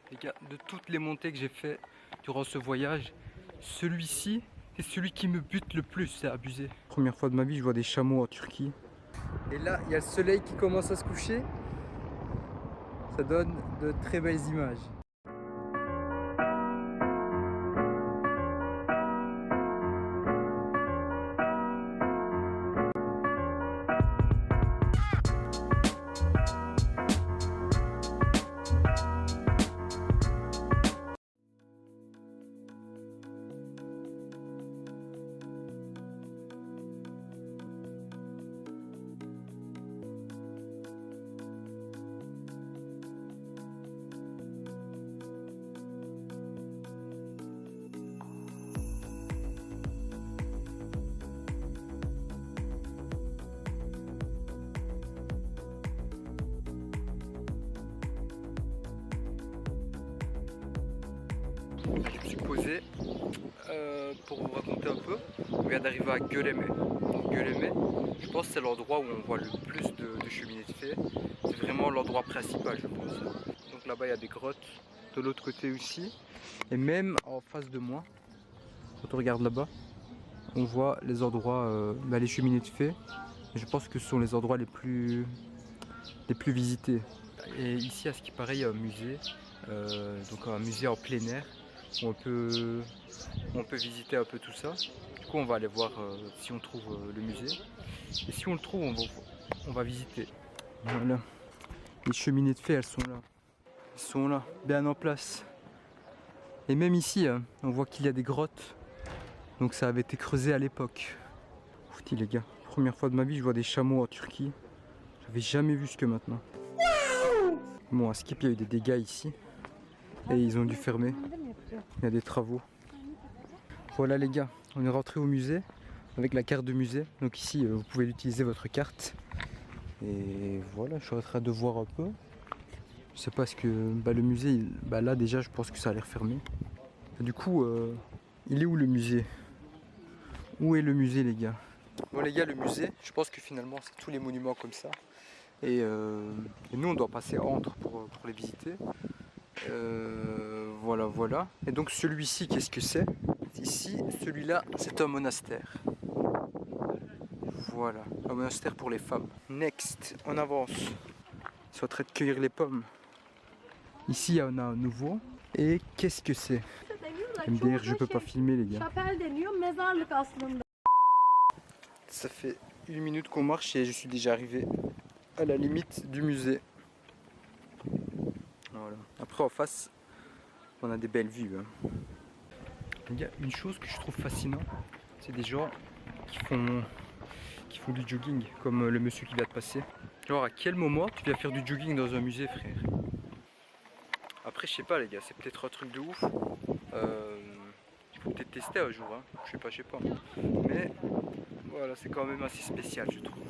Les gars, de toutes les montées que j'ai fait durant ce voyage, celui-ci, c'est celui qui me bute le plus, c'est abusé. Première fois de ma vie, je vois des chameaux en Turquie. Et là, il y a le soleil qui commence à se coucher. Ça donne de très belles images. Je me suis posé pour vous raconter un peu. On vient d'arriver à Göleme. Göleme, je pense que c'est l'endroit où on voit le plus de cheminées de fer. C'est vraiment l'endroit principal, je pense. Donc là-bas, il y a des grottes. De l'autre côté aussi. Et même en face de moi, quand on regarde là-bas, on voit les endroits, les cheminées de fer. Je pense que ce sont les endroits les plus visités. Et ici, à ce qui paraît, il y a un musée. Donc un musée en plein air. Où on peut visiter un peu tout ça. Du coup, on va aller voir si on trouve le musée. Et si on le trouve, on va visiter. Voilà. Les cheminées de fer, elles sont là. Elles sont là, bien en place. Et même ici, on voit qu'il y a des grottes. Donc ça avait été creusé à l'époque. Fouti les gars, première fois de ma vie, je vois des chameaux en Turquie. J'avais jamais vu ce que maintenant. Bon, à Skip, il y a eu des dégâts ici. Et ils ont dû fermer. Il y a des travaux. Voilà les gars, on est rentré au musée avec la carte de musée. Donc ici, vous pouvez utiliser votre carte. Et voilà, je suis en train de voir un peu. Je sais pas ce que le musée, là déjà, je pense que ça a l'air fermé. Et du coup, il est où le musée? Où est le musée les gars? Bon les gars, le musée, je pense que finalement, c'est tous les monuments comme ça. Et nous, on doit passer entre pour les visiter. Voilà. Et donc celui-ci, qu'est-ce que c'est? Ici, celui-là, c'est un monastère. Voilà, un monastère pour les femmes. Next, on avance. Ils sont en train de cueillir les pommes. Ici, il y en a un nouveau. Et qu'est-ce que c'est? MDR, je peux pas filmer les gars. Ça fait 1 minute qu'on marche et je suis déjà arrivé à la limite du musée. Voilà. Après en face, on a des belles vues. Il y a une chose que je trouve fascinante, c'est des gens qui font du jogging, comme le monsieur qui vient de passer. Genre à quel moment tu viens faire du jogging dans un musée, frère? Après je sais pas les gars, c'est peut-être un truc de ouf. Il faut peut-être tester un jour, hein. Je sais pas. Mais voilà, c'est quand même assez spécial je trouve.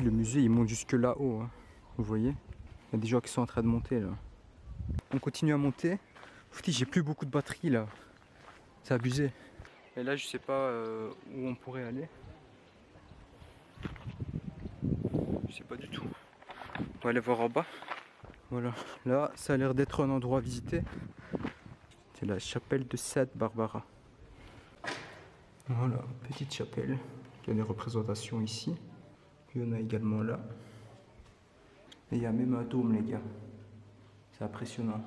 Le musée il monte jusque là-haut, hein. Vous voyez, il y a des gens qui sont en train de monter là. On continue à monter. J'ai plus beaucoup de batterie là, c'est abusé. Et là je sais pas où on pourrait aller. Je sais pas du tout. On va aller voir en bas. Voilà, là ça a l'air d'être un endroit à visiter. C'est la chapelle de Sainte Barbara. Voilà, petite chapelle. Il y a des représentations ici. Il y en a également là. Et il y a même un dôme les gars. C'est impressionnant.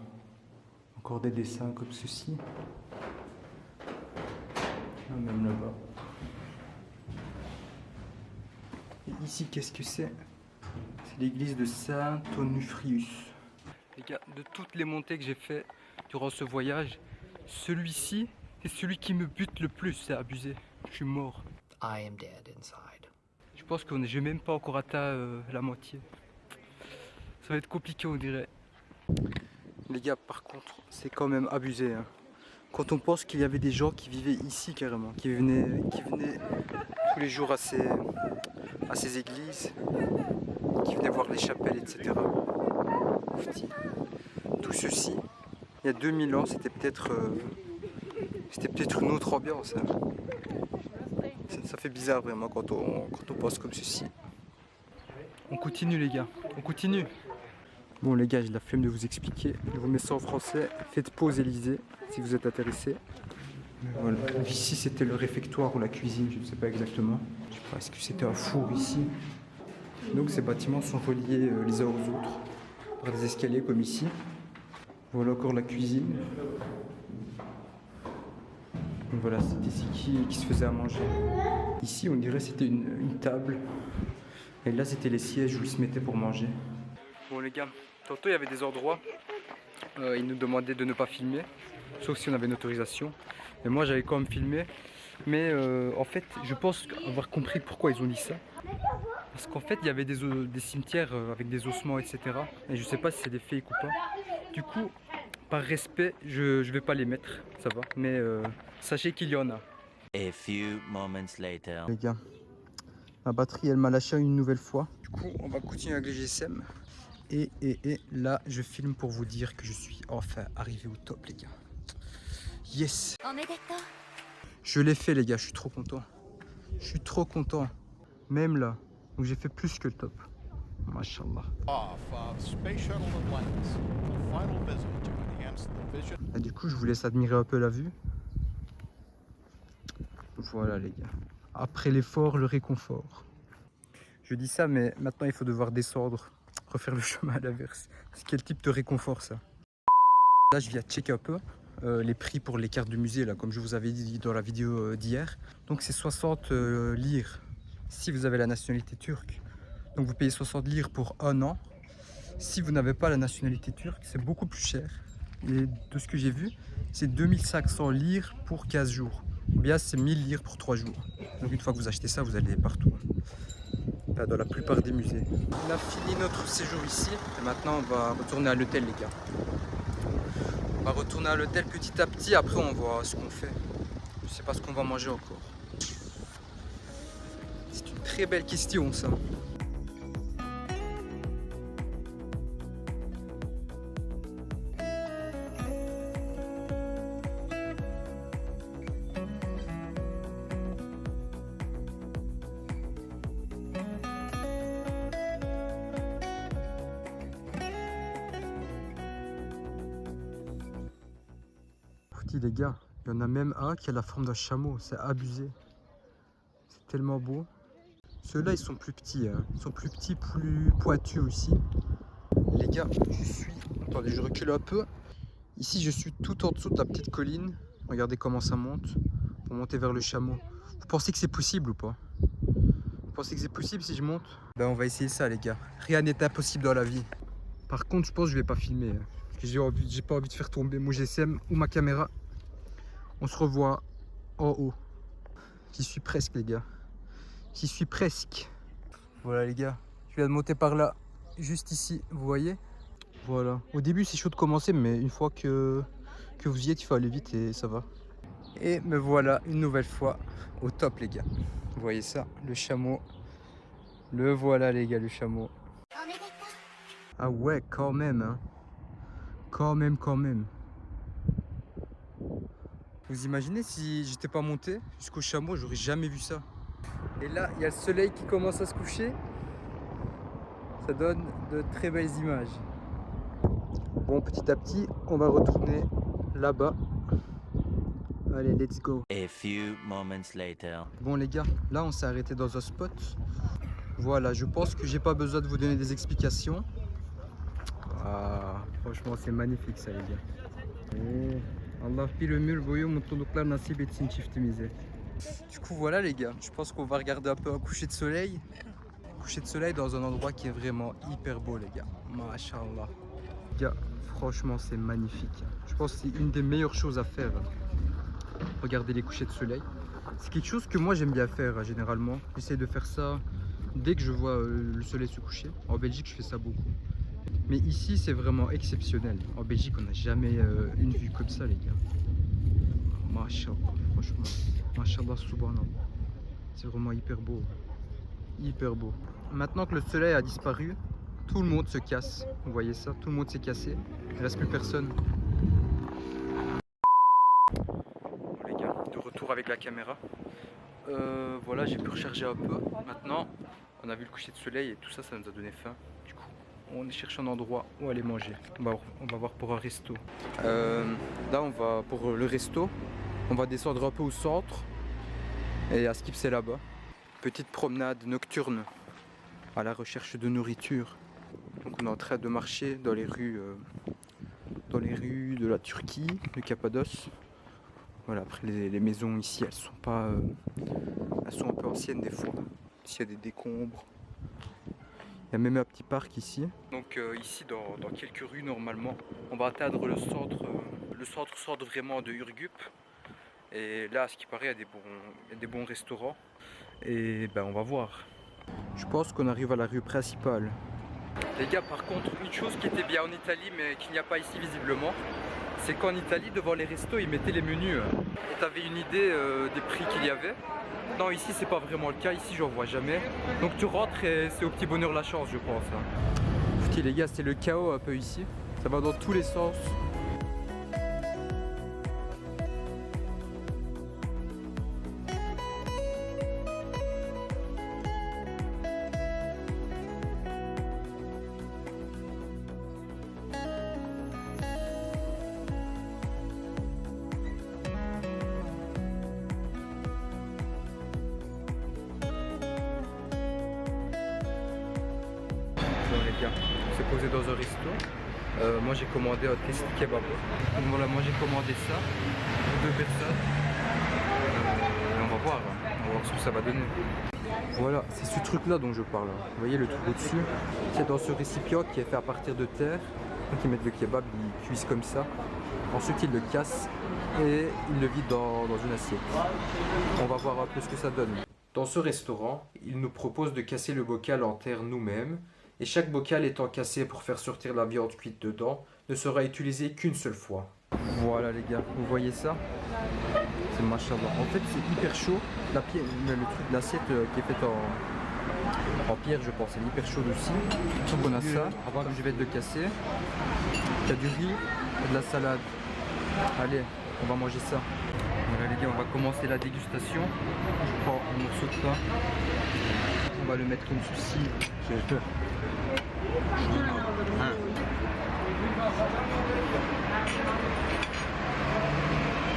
Encore des dessins comme ceci. Ah, même là-bas. Et ici qu'est-ce que c'est? C'est l'église de Saint Onufrius. Les gars, de toutes les montées que j'ai fait durant ce voyage, celui-ci, c'est celui qui me bute le plus, c'est abusé. Je suis mort. I am dead inside. Je pense que j'ai même pas encore atteint la moitié. Ça va être compliqué on dirait. Les gars par contre c'est quand même abusé hein. Quand on pense qu'il y avait des gens qui vivaient ici carrément, qui venaient tous les jours à ces églises, qui venaient voir les chapelles, etc. Tout ceci, il y a 2000 ans, c'était peut-être une autre ambiance. Hein. Ça fait bizarre vraiment quand on pense comme ceci. On continue les gars, on continue. Bon les gars, j'ai la flemme de vous expliquer. Je vous mets ça en français. Faites pause Élysée si vous êtes intéressé. Voilà. Donc ici c'était le réfectoire ou la cuisine, je ne sais pas exactement. Je sais pas, est-ce que c'était un four ici? Donc ces bâtiments sont reliés les uns aux autres par des escaliers comme ici. Voilà encore la cuisine. Donc voilà, c'était ici qui se faisait à manger. Ici on dirait c'était une table. Et là c'était les sièges où ils se mettaient pour manger. Bon les gars, tantôt il y avait des endroits, ils nous demandaient de ne pas filmer, sauf si on avait une autorisation. Mais moi j'avais quand même filmé. Mais en fait je pense avoir compris pourquoi ils ont dit ça. Parce qu'en fait il y avait des cimetières avec des ossements etc. Et je sais pas si c'est des fakes ou pas. Du coup par respect je vais pas les mettre, ça va. Mais sachez qu'il y en a. A few moments later. Les gars, ma batterie elle m'a lâché une nouvelle fois. Du coup on va continuer avec le GSM. Et là je filme pour vous dire que je suis enfin arrivé au top les gars. Yes. Je l'ai fait les gars, je suis trop content. Je suis trop content. Même là, où j'ai fait plus que le top. Mashallah. Et du coup je vous laisse admirer un peu la vue. Voilà les gars. Après l'effort, le réconfort. Je dis ça mais maintenant il faut devoir descendre. Refaire le chemin à l'inverse. C'est quel type de réconfort ça? Là je viens checker un peu les prix pour les cartes du musée là, comme je vous avais dit dans la vidéo d'hier. Donc c'est 60 lire si vous avez la nationalité turque. Donc vous payez 60 lire pour un an. Si vous n'avez pas la nationalité turque, c'est beaucoup plus cher. Et de ce que j'ai vu, c'est 2500 lire pour 15 jours. Ou bien c'est 1000 lire pour 3 jours. Donc une fois que vous achetez ça, vous allez partout. Dans la plupart des musées. On a fini notre séjour ici et maintenant on va retourner à l'hôtel les gars. On va retourner à l'hôtel petit à petit, après on voit ce qu'on fait. Je sais pas ce qu'on va manger encore. C'est une très belle question ça. Les gars, il y en a même un qui a la forme d'un chameau, c'est abusé. C'est tellement beau. Ceux-là ils sont plus petits, hein. Ils sont plus petits, plus pointus aussi. Les gars, attendez, je recule un peu. Ici je suis tout en dessous de la petite colline. Regardez comment ça monte, pour monter vers le chameau. Vous pensez que c'est possible ou pas? Vous pensez que c'est possible si je monte? Ben on va essayer ça les gars. Rien n'est impossible dans la vie. Par contre je pense que je vais pas filmer. Parce que j'ai pas envie de faire tomber mon GSM ou ma caméra. On se revoit en haut. J'y suis presque les gars. J'y suis presque. Voilà les gars. Je viens de monter par là. Juste ici. Vous voyez? Voilà. Au début c'est chaud de commencer. Mais une fois que vous y êtes, il faut aller vite et ça va. Et me voilà une nouvelle fois au top les gars. Vous voyez ça? Le chameau. Le voilà les gars, le chameau. Ah ouais quand même hein. Quand même. Vous imaginez si j'étais pas monté jusqu'au chameau, j'aurais jamais vu ça. Et là, il y a le soleil qui commence à se coucher. Ça donne de très belles images. Bon, petit à petit, on va retourner là-bas. Allez, let's go. A few moments later. Bon les gars, là on s'est arrêté dans un spot. Voilà, je pense que j'ai pas besoin de vous donner des explications. Ah, franchement, c'est magnifique ça les gars. Et... Allah bir ömür boyu mutluluklar nasip etsin çiftimize. Du coup voilà les gars, je pense qu'on va regarder un peu un coucher de soleil. Coucher de soleil dans un endroit qui est vraiment hyper beau les gars. Masha'Allah. Les gars, franchement c'est magnifique. Je pense que c'est une des meilleures choses à faire. Regarder les couchers de soleil. C'est quelque chose que moi j'aime bien faire généralement. J'essaie de faire ça dès que je vois le soleil se coucher. En Belgique je fais ça beaucoup. Mais ici c'est vraiment exceptionnel. En Belgique on n'a jamais une vue comme ça les gars. Mashallah, franchement. Mashallah, subhanallah. C'est vraiment hyper beau. Hyper beau. Maintenant que le soleil a disparu, tout le monde se casse. Vous voyez ça? Tout le monde s'est cassé. Il ne reste plus personne. Bon les gars, de retour avec la caméra. Voilà, j'ai pu recharger un peu. Maintenant, on a vu le coucher de soleil et tout ça, ça nous a donné faim. Du coup, on cherche un endroit où aller manger. On va voir pour un resto. Là, on va pour le resto. On va descendre un peu au centre. Et à Skip, c'est là-bas. Petite promenade nocturne à la recherche de nourriture. Donc on est en train de marcher dans les rues de la Turquie, de Cappadoce. Voilà, après les maisons ici, elles sont pas, elles sont un peu anciennes des fois. Ici il y a des décombres. Il y a même un petit parc ici. Donc ici dans quelques rues normalement, on va atteindre le centre vraiment de Ürgüp. Et là, à ce qui paraît, il y a des bons restaurants. Et ben on va voir. Je pense qu'on arrive à la rue principale. Les gars, par contre, une chose qui était bien en Italie mais qu'il n'y a pas ici visiblement, c'est qu'en Italie, devant les restos, ils mettaient les menus. Et t'avais une idée des prix qu'il y avait. Non, ici c'est pas vraiment le cas, ici j'en vois jamais. Donc tu rentres et c'est au petit bonheur la chance, je pense. Écoutez les gars, c'est le chaos un peu ici. Ça va dans tous les sens. Bon les gars, on s'est posé dans un resto. Moi j'ai commandé un testi kebab. Donc voilà, moi j'ai commandé ça pour 2 personnes. Et on va voir ce que ça va donner. Voilà, c'est ce truc là dont je parle. Vous voyez le truc au-dessus? C'est dans ce récipient qui est fait à partir de terre. Donc ils mettent le kebab, ils cuisent comme ça. Ensuite ils le cassent et ils le vident dans une assiette. On va voir un peu ce que ça donne. Dans ce restaurant, ils nous proposent de casser le bocal en terre nous-mêmes. Et chaque bocal étant cassé pour faire sortir la viande cuite dedans ne sera utilisé qu'une seule fois. Voilà les gars, vous voyez ça? C'est machallah. En fait c'est hyper chaud. Le truc de l'assiette qui est fait en pierre je pense, c'est hyper chaud aussi. Donc on a ça, comme je vais te le casser. Il y a du riz et de la salade. Allez, on va manger ça. Voilà les gars, on va commencer la dégustation. Je prends un morceau de pain. On va le mettre comme ceci. J'ai peur.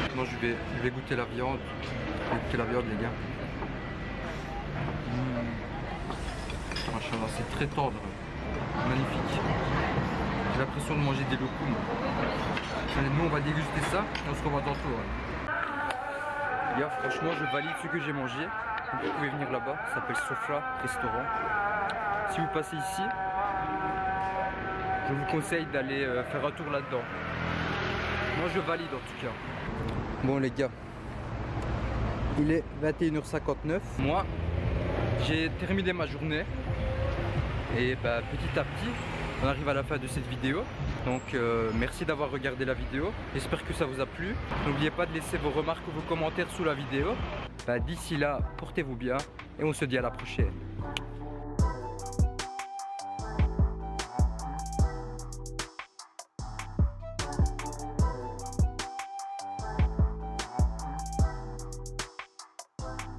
Maintenant je vais goûter la viande. Je vais goûter la viande les gars. Machallah, c'est très tendre. Magnifique. J'ai l'impression de manger des loukoums. Allez, nous on va déguster ça et on se revoit tantôt. Les gars, franchement je valide ce que j'ai mangé. Donc, vous pouvez venir là-bas, ça s'appelle Sofra Restaurant. Si vous passez ici, je vous conseille d'aller faire un tour là-dedans. Moi je valide en tout cas. Bon les gars, il est 21h59. Moi j'ai terminé ma journée. Et bah, petit à petit, on arrive à la fin de cette vidéo. Donc merci d'avoir regardé la vidéo. J'espère que ça vous a plu. N'oubliez pas de laisser vos remarques ou vos commentaires sous la vidéo. Bah, d'ici là, portez-vous bien et on se dit à la prochaine.